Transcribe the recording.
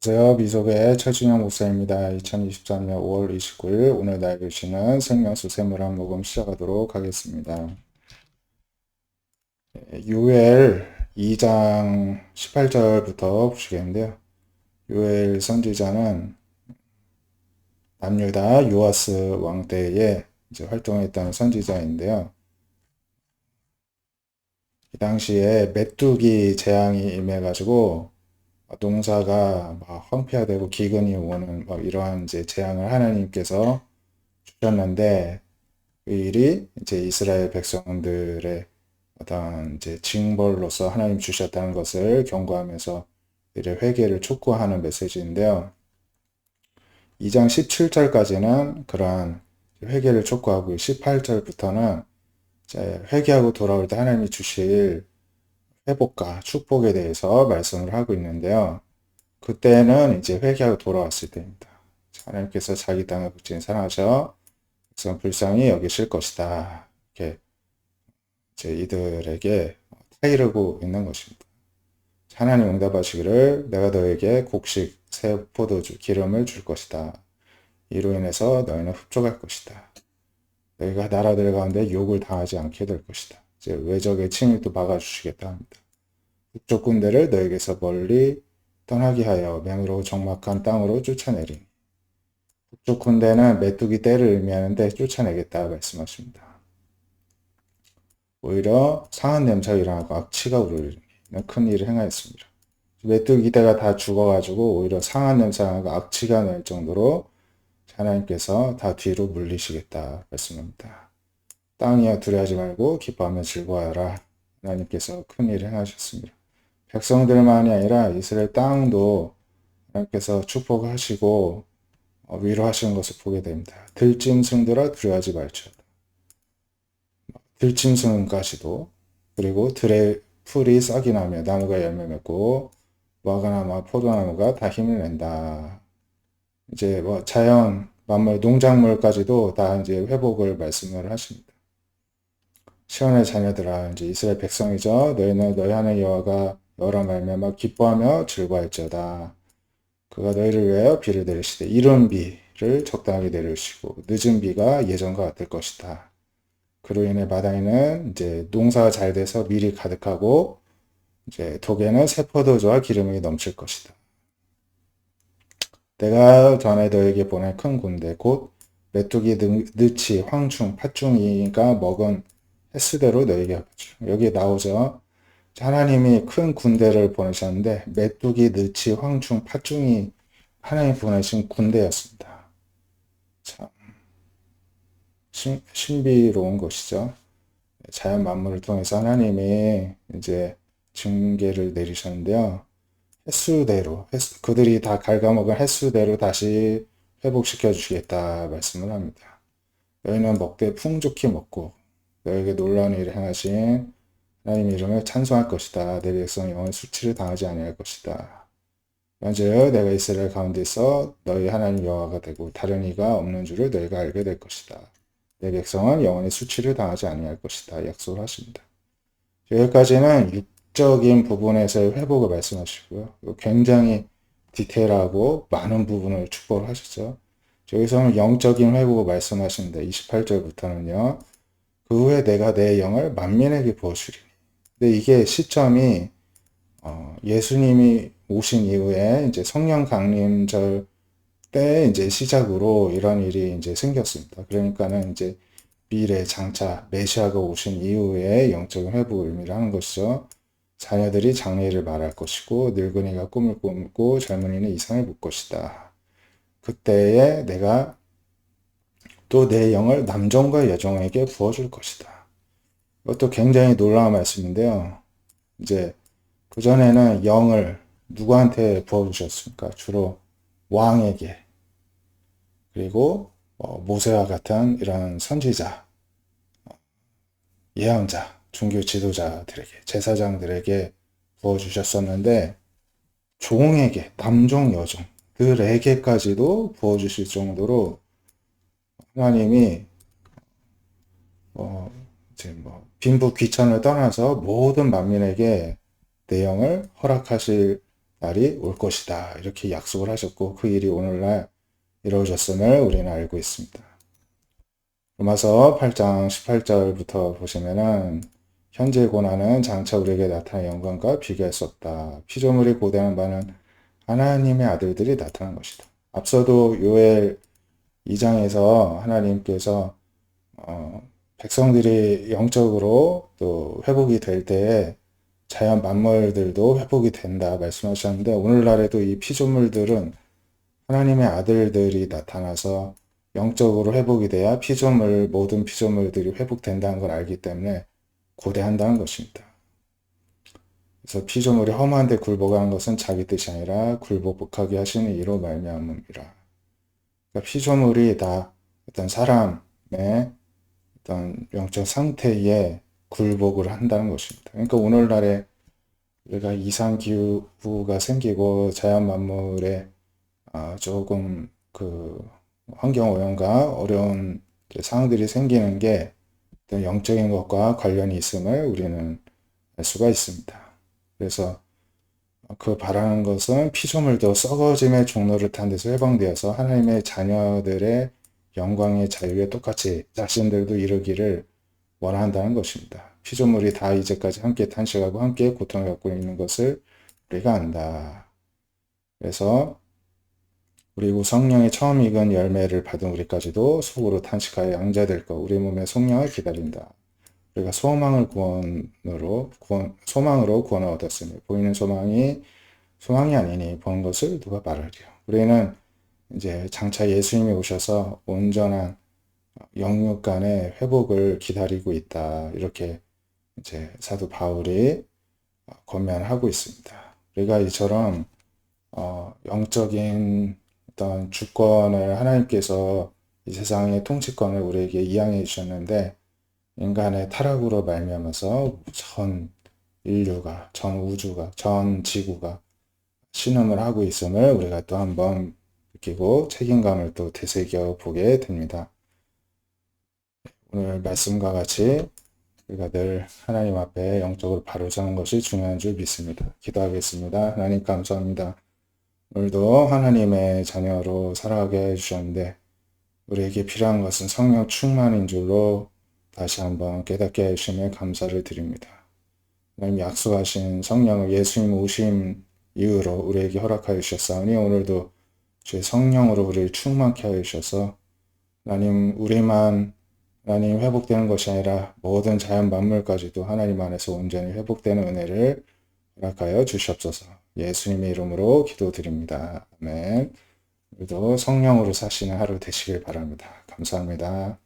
안녕하세요. 미속의 최준영 목사입니다. 2023년 5월 29일 오늘 나의 교시는 생명수 세물 한 모금 시작하도록 하겠습니다. 요엘 2장 18절부터 보시겠는데요. 요엘 선지자는 남유다 요아스 왕 때에 이제 활동했던 선지자인데요. 이 당시에 메뚜기 재앙이 임해가지고 농사가 막 황폐화되고 기근이 오는 이러한 이제 재앙을 하나님께서 주셨는데 그 일이 이제 이스라엘 백성들의 어떤 이제 징벌로서 하나님 주셨다는 것을 경고하면서 이들의 회개를 촉구하는 메시지인데요. 2장 17절까지는 그러한 회개를 촉구하고 18절부터는 이제 회개하고 돌아올 때 하나님이 주실 회복과 축복에 대해서 말씀을 하고 있는데요. 그때는 이제 회개하고 돌아왔을 때입니다. 하나님께서 자기 땅을 극진히 사랑하셔 백성 불쌍히 여기실 것이다. 이렇게 이제 이들에게 타이르고 있는 것입니다. 하나님 응답하시기를 내가 너에게 곡식 새 포도주 기름을 줄 것이다. 이로 인해서 너희는 흡족할 것이다. 너희가 나라들 가운데 욕을 당하지 않게 될 것이다. 이제 외적의 침입도 막아주시겠다 합니다. 북쪽 군대를 너에게서 멀리 떠나게 하여 맹으로 적막한 땅으로 쫓아내리니 북쪽 군대는 메뚜기 떼를 의미하는데 쫓아내겠다 말씀하십니다. 오히려 상한 냄새가 일어나고 악취가 우르르는 큰 일을 행하였습니다. 메뚜기 떼가 다 죽어가지고 오히려 상한 냄새가 나고 악취가 날 정도로 하나님께서 다 뒤로 물리시겠다 말씀합니다. 땅이여 두려워하지 말고 기뻐하며 즐거워하라. 하나님께서 큰 일을 행하셨습니다. 백성들만이 아니라 이스라엘 땅도 하나님께서 축복하시고 위로하시는 것을 보게 됩니다. 들짐승들아 두려워하지 말지어다. 들짐승까지도 그리고 들의 풀이 싹이 나며 나무가 열매 맺고 무화과나무와 포도나무가 다 힘을 낸다. 이제 뭐 자연 만물 농작물까지도 다 이제 회복을 말씀을 하십니다. 시온의 자녀들아 이제 이스라엘 백성이죠. 너희는 너희 하나님 여호와가 여호라 말미암아 기뻐하며 즐거워할지어다. 그가 너희를 위하여 비를 내리시되 이른 비를 적당하게 내리시고 늦은 비가 예전과 같을 것이다. 그로 인해 마당에는 이제 농사가 잘 돼서 밀이 가득하고 이제 독에는 새 포도주와 기름이 넘칠 것이다. 내가 전에 너에게 보낸 큰 군대 곧 메뚜기 느치 황충 팥중이가 먹은 횟수대로 너에게 하죠. 여기 나오죠. 하나님이 큰 군대를 보내셨는데 메뚜기 느치 황충 팥중이 하나님 보내신 군대였습니다. 참 신비로운 것이죠. 자연 만물을 통해서 하나님이 이제 징계를 내리셨는데요. 횟수대로, 그들이 다 갉아먹은 횟수대로 다시 회복시켜 주시겠다 말씀을 합니다. 너희는 먹되 풍족히 먹고 너에게 놀라운 일을 행하신 하나님 이름을 찬송할 것이다. 내 백성 영원히 수치를 당하지 아니할 것이다. 먼저 내가 이스라엘 가운데서 너희 하나님 여호와가 되고 다른 이가 없는 줄을 너희가 알게 될 것이다. 내 백성은 영원히 수치를 당하지 아니할 것이다. 약속을 하십니다. 여기까지는 육적인 부분에서의 회복을 말씀하시고요. 굉장히 디테일하고 많은 부분을 축복을 하셨죠. 여기서는 영적인 회복을 말씀하시는데 28절부터는요. 그 후에 내가 내 영을 만민에게 부어주리니. 근데 이게 시점이 예수님이 오신 이후에 이제 성령 강림절 때 이제 시작으로 이런 일이 이제 생겼습니다. 그러니까는 이제 미래 장차 메시아가 오신 이후에 영적인 회복을 의미하는 것이죠. 자녀들이 장래를 말할 것이고 늙은이가 꿈을 꾸고 젊은이는 이상을 볼 것이다. 그때에 내가 또 내 영을 남종과 여종에게 부어줄 것이다. 이것도 굉장히 놀라운 말씀인데요. 이제 그전에는 영을 누구한테 부어주셨습니까? 주로 왕에게 그리고 모세와 같은 이런 선지자, 예언자, 종교 지도자들에게, 제사장들에게 부어주셨었는데 종에게, 남종, 여종들에게까지도 부어주실 정도로 하나님이 이제 빈부 귀천을 떠나서 모든 만민에게 내영을 허락하실 날이 올 것이다. 이렇게 약속을 하셨고 그 일이 오늘날 이루어졌음을 우리는 알고 있습니다. 로마서 8장 18절부터 보시면은 현재 고난은 장차 우리에게 나타난 영광과 비교할 수 없다. 피조물이 고대하는 바는 하나님의 아들들이 나타난 것이다. 앞서도 요엘 2장에서 하나님께서 백성들이 영적으로 또 회복이 될 때에 자연 만물들도 회복이 된다 말씀하셨는데 오늘날에도 이 피조물들은 하나님의 아들들이 나타나서 영적으로 회복이 돼야 모든 피조물들이 회복된다는 걸 알기 때문에 고대한다는 것입니다. 그래서 피조물이 험한데 굴복하는 것은 자기 뜻이 아니라 굴복하게 하시는 이로 말미암음이라. 그러니까 피조물이 다 어떤 사람의 어떤 영적 상태에 굴복을 한다는 것입니다. 그러니까 오늘날에 우리가 이상기후가 생기고 자연 만물에 조금 그 환경 오염과 어려운 상황들이 생기는 게 어떤 영적인 것과 관련이 있음을 우리는 알 수가 있습니다. 그래서 그 바라는 것은 피조물도 썩어짐의 종로를 탄 데서 해방되어서 하나님의 자녀들의 영광의 자유에 똑같이 자신들도 이르기를 원한다는 것입니다. 피조물이 다 이제까지 함께 탄식하고 함께 고통을 갖고 있는 것을 우리가 안다. 그래서 그리고 성령의 처음 익은 열매를 받은 우리까지도 속으로 탄식하여 양자될 것, 우리 몸의 성령을 기다린다. 우리가 소망으로 구원을 얻었으니 보이는 소망이 아니니 보는 것을 누가 말하리요. 우리는 이제 장차 예수님이 오셔서 온전한 영육 간의 회복을 기다리고 있다. 이렇게 이제 사도 바울이 권면하고 있습니다. 우리가 이처럼 영적인 어떤 주권을 하나님께서 이 세상의 통치권을 우리에게 이양해 주셨는데 인간의 타락으로 말미암아서 전 인류가, 전 우주가, 전 지구가 신음을 하고 있음을 우리가 또 한번 느끼고 책임감을 또 되새겨 보게 됩니다. 오늘 말씀과 같이 우리가 늘 하나님 앞에 영적으로 바로서는 것이 중요한 줄 믿습니다. 기도하겠습니다. 하나님 감사합니다. 오늘도 하나님의 자녀로 살아가게 해주셨는데 우리에게 필요한 것은 성령 충만인 줄로 다시 한번 깨닫게 해주심에 감사를 드립니다. 하나님 약속하신 성령을 예수님 오심 이후로 우리에게 허락하여 주셨사오니 오늘도 주의 성령으로 우리를 충만케 하여 주셔서 하나님 회복되는 것이 아니라 모든 자연 만물까지도 하나님 안에서 온전히 회복되는 은혜를 허락하여 주시옵소서. 예수님의 이름으로 기도드립니다. 아멘. 우리도 성령으로 사시는 하루 되시길 바랍니다. 감사합니다.